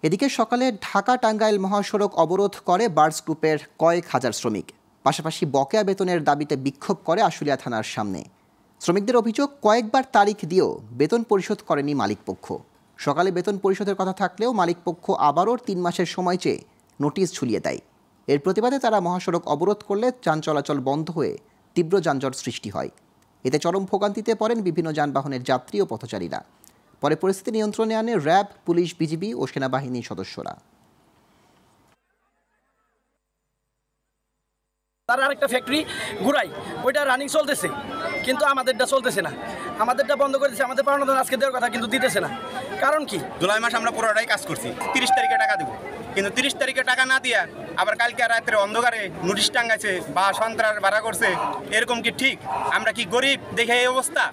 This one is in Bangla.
এদিকে সকালে ঢাকা টাঙ্গাইল মহাসড়ক অবরোধ করে বার্ডস গ্রুপের কয়েক হাজার শ্রমিক। পাশাপাশি বকেয়া বেতনের দাবিতে বিক্ষোভ করে আশুলিয়া থানার সামনে। শ্রমিকদের অভিযোগ, কয়েকবার তারিখ দিয়েও বেতন পরিশোধ করেনি মালিকপক্ষ। সকালে বেতন পরিশোধের কথা থাকলেও মালিকপক্ষ আবারও 3 মাসের সময় চেয়ে নোটিশ ঝুলিয়ে দেয়। এর প্রতিবাদে তারা মহাসড়ক অবরোধ করলে যান চলাচল বন্ধ হয়ে তীব্র যানজট সৃষ্টি হয়। এতে চরম ভোগান্তিতে পড়েন বিভিন্ন যানবাহনের যাত্রী ও পথচারীরা। পরে পরিস্থিতি নিয়ন্ত্রণে আনে র্যাব, পুলিশ, বিজিবি ও সেনাবাহিনীর সদস্যরা। তার আরেকটা ফ্যাক্টরি ঘুরাই, ওইটা রানিং চলতেছে, কিন্তু আমাদেরটা চলতেছে না। আমাদেরটা বন্ধ করে দিচ্ছে। আমাদের পাওনা আজকে দেওয়ার কথা, কিন্তু দিতেছে না। কারণ কি? জুলাই মাস আমরা পুরোটাই কাজ করছি, 30 তারিখে টাকা দেবো, কিন্তু 30 তারিখে টাকা না দিয়া আবার কালকে রাত্রে অন্ধকারে নোটিশ টাঙ্গাইছে বা সন্ত্রাস ভাড়া করছে। এরকম কি ঠিক? আমরা কি গরিব দেখে এই অবস্থা?